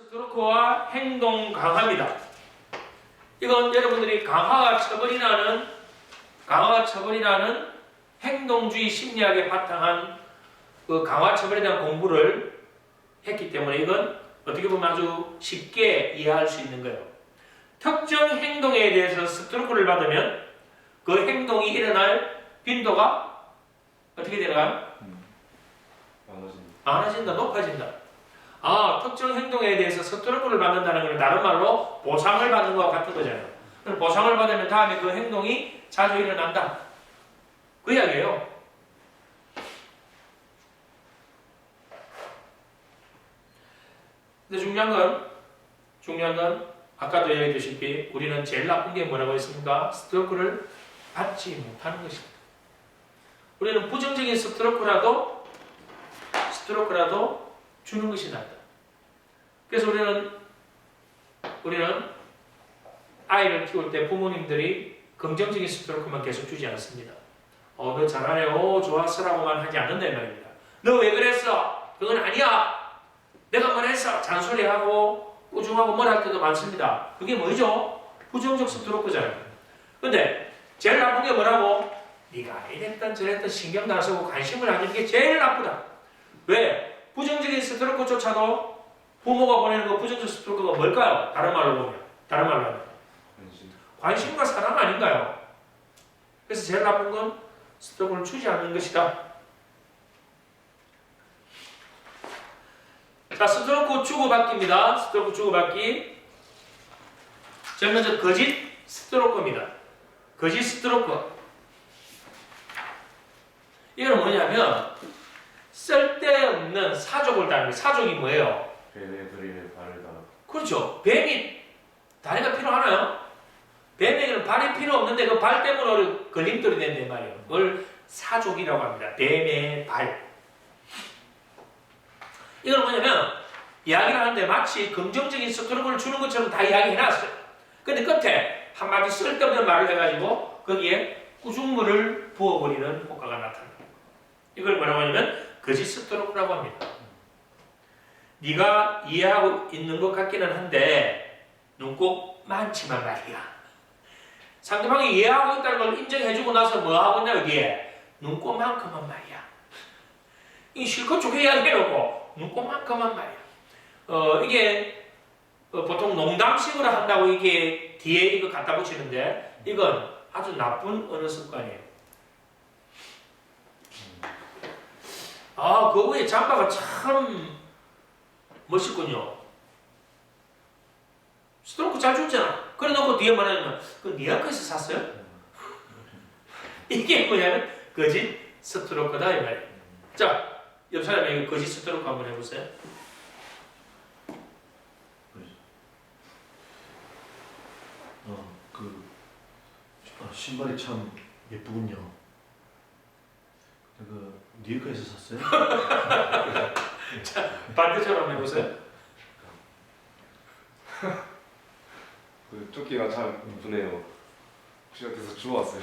스트로크와 행동 강화입니다. 이건 여러분들이 강화와 처벌이라는 행동주의 심리학에 바탕한 그 강화 처벌에 대한 공부를 했기 때문에 이건 어떻게 보면 아주 쉽게 이해할 수 있는 거예요. 특정 행동에 대해서 스트로크를 받으면 그 행동이 일어날 빈도가 어떻게 되나요? 많아진다, 높아진다. 특정 행동에 대해서 스트로크를 받는다는 것은 다른 말로 보상을 받는 것과 같은 거잖아요. 그럼 보상을 받으면 다음에 그 행동이 자주 일어난다. 그 이야기예요. 근데 중요한 건 아까도 얘기했다시피 우리는 제일 나쁜 게 뭐라고 했습니까? 스트로크를 받지 못하는 것입니다. 우리는 부정적인 스트로크라도 주는 것이 낫다. 그래서 우리는 아이를 키울 때 부모님들이 긍정적인 스트로크만 계속 주지 않습니다. 너 잘하네, 좋았어라고만 하지 않는다 이 말입니다. 너 왜 그랬어? 그건 아니야. 내가 말했어. 잔소리하고 꾸중하고 뭘 할 때도 많습니다. 그게 뭐죠? 부정적 스트로크잖아요. 근데 제일 나쁜 게 뭐라고? 네가 이랬던 저랬던 신경도 안 쓰고 관심을 안 주는 게 제일 나쁘다. 왜? 부정적인 스트로크조차도 부모가 보내는 그 부정적 스트로크가 뭘까요? 다른 말로 하면 관심과 사랑 아닌가요? 그래서 제일 나쁜 건 스트로크를 주지 않는 것이다. 자, 스트로크 주고받기입니다. 스트로크 주고받기. 제일 먼저 거짓 스트로크입니다. 거짓 스트로크. 이건 뭐냐면 쓸데없는 사족을 다는 거예요. 사족이 뭐예요? 뱀의 다리에 발을 달아. 그렇죠. 뱀이 다리가 필요하나요? 뱀에게는 발이 필요 없는데 그 발 때문에 걸림돌이 된단 말이에요. 그걸 사족이라고 합니다. 뱀의 발. 이건 뭐냐면 이야기를 하는데 마치 긍정적인 스트로크를 주는 것처럼 다 이야기해놨어요. 근데 끝에 한마디 쓸데없는 말을 해가지고 거기에 꾸중물을 부어버리는 효과가 나타납니다. 이걸 뭐라고 하냐면 거짓 스트로크라고 합니다. 네가 이해하고 있는 것 같기는 한데 눈곱 많지만 말이야. 상대방이 이해하고 있다는 걸 인정해주고 나서 뭐 하고 있냐 여기에 눈곱만큼만 말이야. 이 실컷 좋게 이야기해놓고 눈곱만큼만 말이야. 이게 보통 농담식으로 한다고 이게 뒤에 이거 갖다 붙이는데 이건 아주 나쁜 언어 습관이에요. 그 위에 잠바가 참 멋있군요. 스트로크 잘 줬잖아. 그래 놓고 뒤에 말하면 그건 네 학교에서 샀어요? 이게 뭐냐면 거짓 스트로크다 이 말이에요. 자, 옆 사람에게 거짓 스트로크 한번 해보세요. 신발이 참 예쁘군요. 뉴욕에서 샀어요? 자, 반대처럼 해보세요. 그 조끼가 참 예쁘네요. 혹시 어디서 주워왔어요?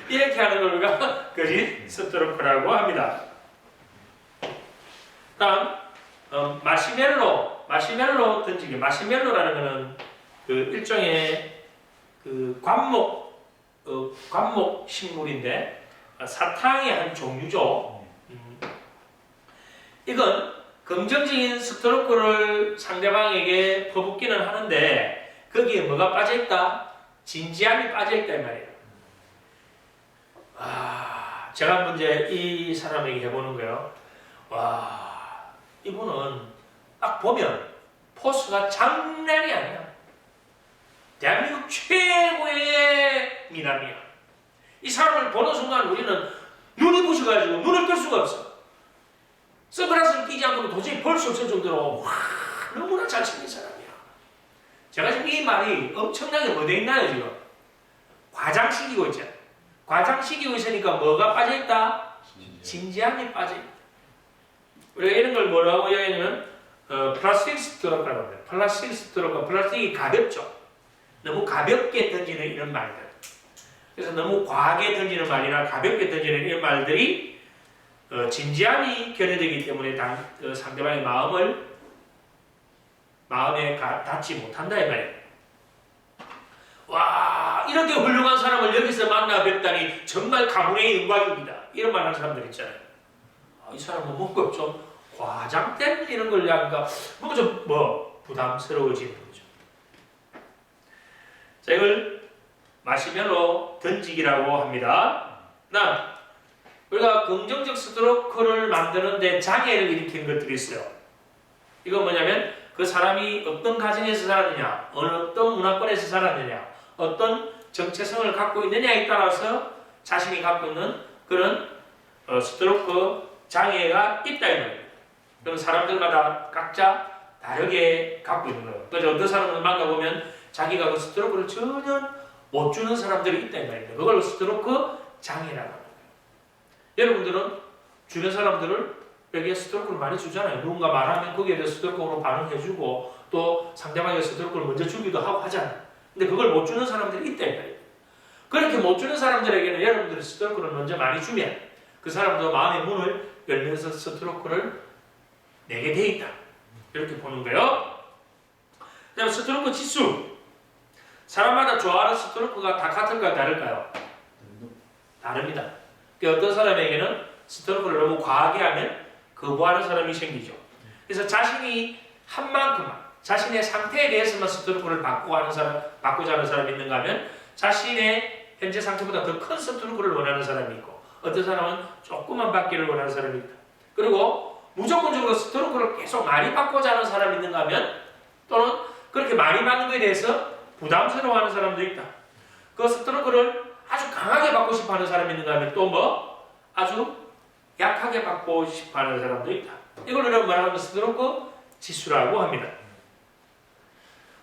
이렇게 하는 걸 우리가 거짓 스트로크라고 합니다. 다음 마시멜로 던지기. 마시멜로라는 것은 그 일종의 그 관목 식물인데 사탕의 한 종류죠. 이건 긍정적인 스트로크를 상대방에게 퍼붓기는 하는데 거기에 뭐가 빠져있다? 진지함이 빠져있다 이 말이에요. 제가 한번 이제 이 사람에게 해보는 거예요. 이분은 딱 보면 포스가 장난이 아니야. 대한민국 최고의 미남이야. 이 사람을 보는 순간 우리는 눈이 부셔가지고 눈을 뜰 수가 없어. 선글라스를 끼지 않고는 도저히 볼 수 없을 정도로 너무나 잘생긴 사람이야. 제가 지금 이 말이 엄청나게 뭐돼 있나요 지금? 과장시키고 있잖아. 과장시키고 있으니까 뭐가 빠져있다? 진지함이 빠져있다. 우리가 이런 걸 뭐라고 이야기하냐면 플라스틱 스트로크라고 합니다. 플라스틱 스트로크, 플라스틱이 가볍죠. 너무 가볍게 던지는 이런 말들. 그래서 너무 과하게 던지는 말이나 가볍게 던지는 이런 말들이 진지함이 결여되기 때문에 상대방의 마음을 마음에 닿지 못한다 이 말이에요. 와, 이렇게 훌륭한 사람을 여기서 만나 뵙다니 정말 가문의 영광입니다. 이런 말 하는 사람들 있잖아요. 이 사람은 뭔가 좀 과장된 이런 걸 하니까 뭔가 좀 부담스러워지는 거죠. 자, 이걸 마시멜로 던지기라고 합니다. 우리가 긍정적 스트로크를 만드는데 장애를 일으키는 것들이 있어요. 이건 뭐냐면 그 사람이 어떤 가정에서 살았느냐, 어떤 문화권에서 살았느냐, 어떤 정체성을 갖고 있느냐에 따라서 자신이 갖고 있는 그런 스트로크 장애가 있다 이 말이에요. 그럼 사람들마다 각자 다르게 갖고 있는 거예요. 그래서 어떤 사람을 만나보면 자기가 그 스트로크를 전혀 못 주는 사람들이 있다 이 말입니다. 그걸 스트로크 장애라고 합니다. 여러분들은 주변 사람들을 여기에 스트로크를 많이 주잖아요. 누군가 말하면 거기에 대해서 스트로크로 반응해주고 또 상대방에게 스트로크를 먼저 주기도 하고 하잖아요. 근데 그걸 못 주는 사람들이 있다 이 말이에요. 그렇게 못 주는 사람들에게는 여러분들이 스트로크를 먼저 많이 주면 그 사람도 마음의 문을 열면서 스트로크를 내게 돼 있다. 이렇게 보는 거예요. 그다음 스트로크 지수. 사람마다 좋아하는 스트로크가 다 같을까요? 다를까요? 다릅니다. 어떤 사람에게는 스트로크를 너무 과하게 하면 거부하는 사람이 생기죠. 그래서 자신이 한 만큼만 자신의 상태에 대해서만 스트로크를 바꾸자 하는 사람이 있는가 하면 자신의 현재 상태보다 더 큰 스트로크를 원하는 사람이 있고 어떤 사람은 조금만 받기를 원하는 사람이 있다. 그리고 무조건적으로 스트로크를 계속 많이 받고자 하는 사람이 있는가 하면 또는 그렇게 많이 받는 것에 대해서 부담스러워하는 사람도 있다. 그 스트로크를 아주 강하게 받고 싶어하는 사람이 있는가 하면 또 아주 약하게 받고 싶어하는 사람도 있다. 이걸 우리가 말하면 스트로크 지수라고 합니다.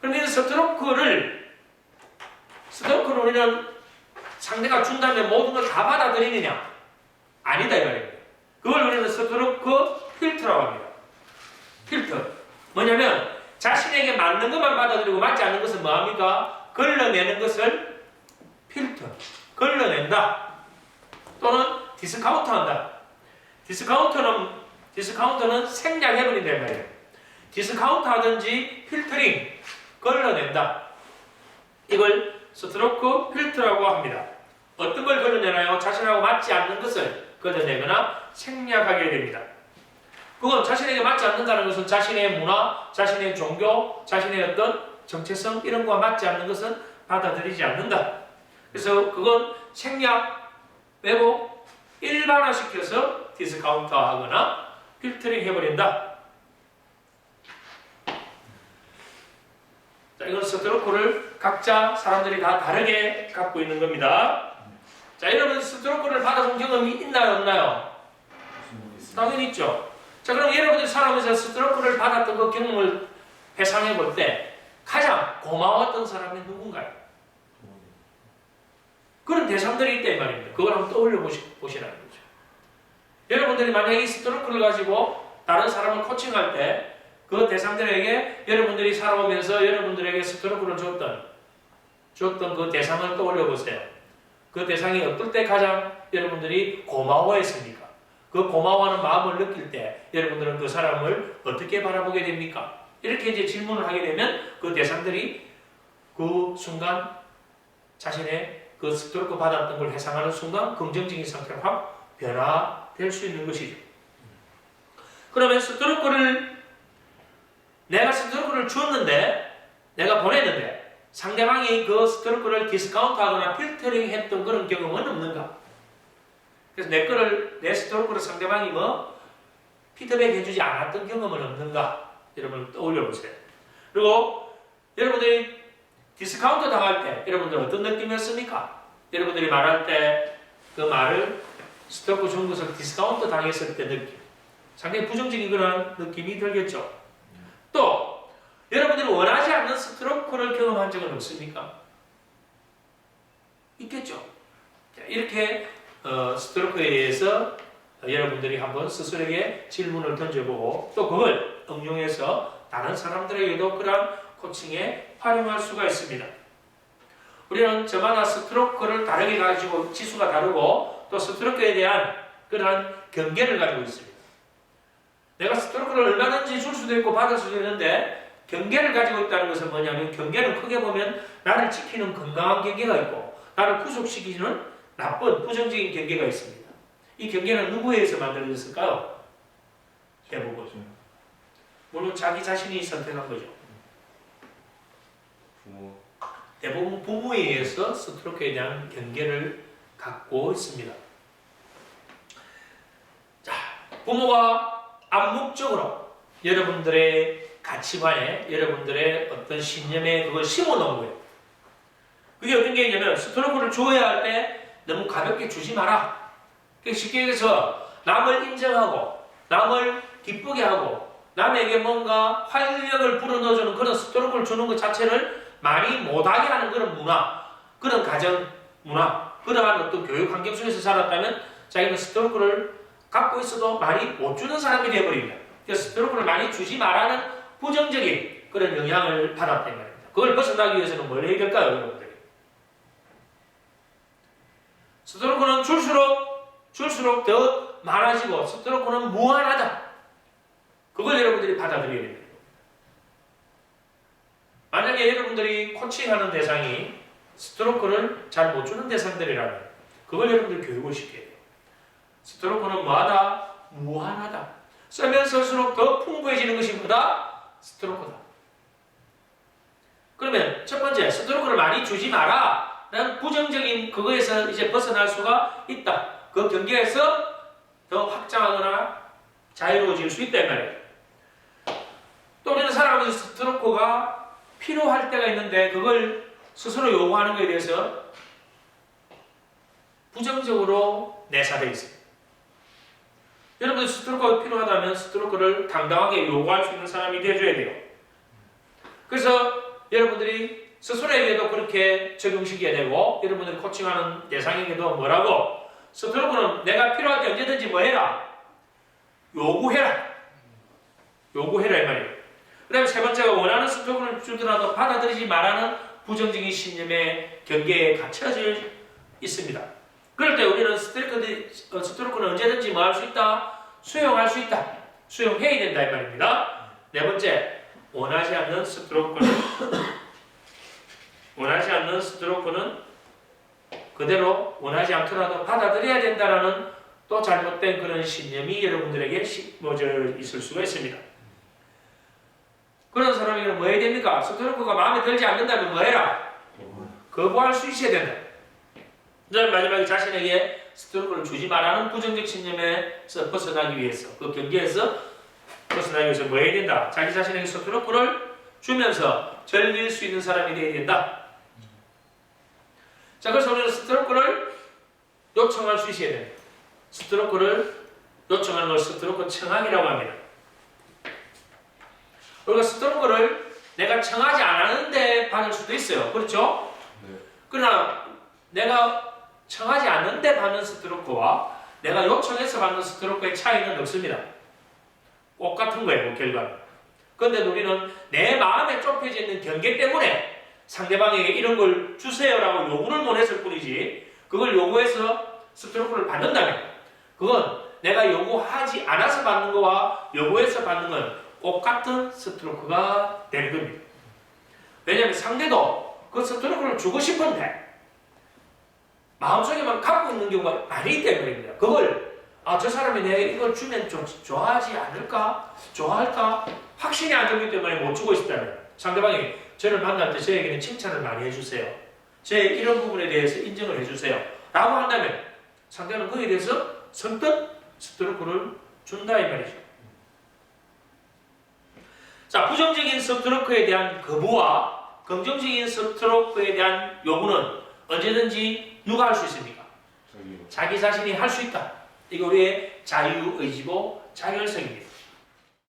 그럼 이 스트로크를 우리는 상대가 준다면 모든 걸 다 받아들이느냐? 아니다 이 말입니다. 그걸 우리는 스트로크 필터라고 합니다. 필터. 뭐냐면 자신에게 맞는 것만 받아들이고 맞지 않는 것은 뭐합니까? 걸러내는 것을 필터. 걸러낸다. 또는 디스카운트한다. 디스카운트는 생략해버린다 이 말이에요. 디스카운트 하든지 필터링, 걸러낸다. 이걸 스트로크 필터라고 합니다. 어떤 걸 걸러내나요? 자신하고 맞지 않는 것을 걸러내거나 생략하게 됩니다. 그건 자신에게 맞지 않는다는 것은 자신의 문화, 자신의 종교, 자신의 어떤 정체성 이런 거와 맞지 않는 것은 받아들이지 않는다. 그래서 그건 생략, 빼고 일반화시켜서 디스카운트하거나 필터링 해버린다. 자, 이건 스트로크를 각자 사람들이 다 다르게 갖고 있는 겁니다. 자, 여러분 스트로크를 받아본 경험이 있나요, 없나요? 당연히 있죠. 자, 그럼 여러분들이 살아오면서 스트로크를 받았던 그 경험을 회상해 볼 때 가장 고마웠던 사람이 누군가요? 그런 대상들이 있다 이 말입니다. 그걸 한번 떠올려 보시라는 거죠. 여러분들이 만약에 이 스트로크를 가지고 다른 사람을 코칭할 때 그 대상들에게 여러분들이 살아오면서 여러분들에게 스트로크를 줬던 그 대상을 떠올려 보세요. 그 대상이 어떨 때 가장 여러분들이 고마워했습니까? 그 고마워하는 마음을 느낄 때 여러분들은 그 사람을 어떻게 바라보게 됩니까? 이렇게 이제 질문을 하게 되면 그 대상들이 그 순간 자신의 그 스트로크 받았던 걸 회상하는 순간 긍정적인 상태로 확 변화될 수 있는 것이죠. 그러면 내가 스트로크를 주었는데, 내가 보냈는데 상대방이 그 스트로크를 디스카운트하거나 필터링 했던 그런 경험은 없는가? 그래서 내 스트로크를 상대방이 피드백 해주지 않았던 경험은 없는가? 여러분 떠올려 보세요. 그리고 여러분들이 디스카운트 당할 때 여러분들 어떤 느낌이었습니까? 여러분들이 말할 때 그 말을 스트로크 준 것을 디스카운트 당했을 때 느낌, 상당히 부정적인 그런 느낌이 들겠죠. 또 여러분들이 원하지 않는 스트로크를 경험한 적은 없습니까? 있겠죠. 이렇게 스트로크에 대해서 여러분들이 한번 스스로에게 질문을 던져보고 또 그걸 응용해서 다른 사람들에게도 그러한 코칭에 활용할 수가 있습니다. 우리는 저마다 스트로크를 다르게 가지고 지수가 다르고 또 스트로크에 대한 그러한 경계를 가지고 있습니다. 내가 스트로크를 얼마든지 줄 수도 있고 받을 수도 있는데 경계를 가지고 있다는 것은 뭐냐면 경계는 크게 보면 나를 지키는 건강한 경계가 있고 나를 구속시키는 나쁜 부정적인 경계가 있습니다. 이 경계는 누구에 의해서 만들어졌을까요? 대부분. 물론 자기 자신이 선택한 거죠. 부모. 대부분 부모에 의해서 스트로크에 대한 경계를 갖고 있습니다. 자, 부모가 암묵적으로 여러분들의 가치관에, 여러분들의 어떤 신념에 그걸 심어놓은 거예요. 그게 어떤 게 있냐면 스트로크를 줘야 할 때 너무 가볍게 주지 마라. 쉽게 얘기해서 남을 인정하고 남을 기쁘게 하고 남에게 뭔가 활력을 불어넣어주는 그런 스트로크를 주는 것 자체를 많이 못하게 하는 그런 문화, 그런 가정 문화, 그러한 어떤 교육 환경 속에서 자랐다면 자기는 스트로크를 갖고 있어도 많이 못 주는 사람이 되어버립니다. 그래서 스트로크를 많이 주지 말라는 부정적인 그런 영향을 받았단 말입니다. 그걸 벗어나기 위해서는 뭘 해야 될까요, 여러분들이? 스트로크는 줄수록 더 많아지고 스트로크는 무한하다. 그걸 여러분들이 받아들여야 됩니다. 만약에 여러분들이 코칭하는 대상이 스트로크를 잘 못 주는 대상들이라면 그걸 여러분들 교육을 시켜야 돼요. 스트로크는 뭐하다? 무한하다. 쓰면 쓸수록 더 풍부해지는 것이 뭐다? 스트로크다. 그러면 첫 번째, 스트로크를 많이 주지 마라 라는 부정적인 그거에서 이제 벗어날 수가 있다. 그 경계에서 더 확장하거나 자유로워질 수 있다 이 말이에요. 또 우리는 살아가면서 스트로크가 필요할 때가 있는데 그걸 스스로 요구하는 것에 대해서 부정적으로 내사되어 있습니다. 여러분들 스트로크가 필요하다면 스트로크를 당당하게 요구할 수 있는 사람이 되어줘야 돼요. 그래서 여러분들이 스스로에게도 그렇게 적용시켜야 되고 여러분들이 코칭하는 대상에게도 뭐라고? 스트로크는 내가 필요할 때 언제든지 뭐 해라? 요구해라. 요구해라 이 말이에요. 그 다음에 세 번째가 원하는 스트로크를 주더라도 받아들이지 말라는 부정적인 신념의 경계에 갇혀져 있습니다. 그럴 때 우리는 스트로크는 언제든지 뭐 할 수 있다? 수용할 수 있다. 수용해야 된다 이 말입니다. 네 번째, 원하지 않는 스트로크는 그대로 원하지 않더라도 받아들여야 된다라는 또 잘못된 그런 신념이 여러분들에게 심어져 있을 수가 있습니다. 그런 사람에게는 뭐 해야 됩니까? 스트로크가 마음에 들지 않는다면 뭐 해라? 거부할 수 있어야 된다. 마지막에 자신에게 스트로크를 주지 말라는 부정적 신념에서 벗어나기 위해서, 그 경계에서 벗어나기 위해서 뭐 해야 된다? 자기 자신에게 스트로크를 주면서 즐길 수 있는 사람이 되어야 된다. 자, 그래서 우리는 스트로크를 요청할 수 있어야 됩니다. 스트로크를 요청하는 걸 스트로크 청하기라고 합니다. 우리가 스트로크를 내가 청하지 않았는데 받을 수도 있어요. 그렇죠? 네. 그러나 내가 청하지 않는데 받는 스트로크와 내가 요청해서 받는 스트로크의 차이는 없습니다. 똑같은 거예요, 그 결과는. 그런데 우리는 내 마음에 좁혀져 있는 경계 때문에 상대방에게 이런 걸 주세요라고 요구를 못 했을 뿐이지 그걸 요구해서 스트로크를 받는다면 그건 내가 요구하지 않아서 받는 거와 요구해서 받는 건 똑같은 스트로크가 되는 겁니다. 왜냐하면 상대도 그 스트로크를 주고 싶은데 마음속에만 갖고 있는 경우가 많이 있기 때문입니다. 그걸 저 사람이 내가 이걸 주면 좀 좋아하지 않을까? 좋아할까? 확신이 안 들기 때문에 못 주고 있다면 상대방이 저를 만날 때 저에게는 칭찬을 많이 해주세요. 제 이런 부분에 대해서 인정을 해주세요. 라고 한다면 상대는 거기에 대해서 선뜻 스트로크를 준다 이 말이죠. 자, 부정적인 스트로크에 대한 거부와 긍정적인 스트로크에 대한 요구는 언제든지 누가 할 수 있습니까? 자기 자신이 할 수 있다. 이게 우리의 자유의지고 자결성입니다.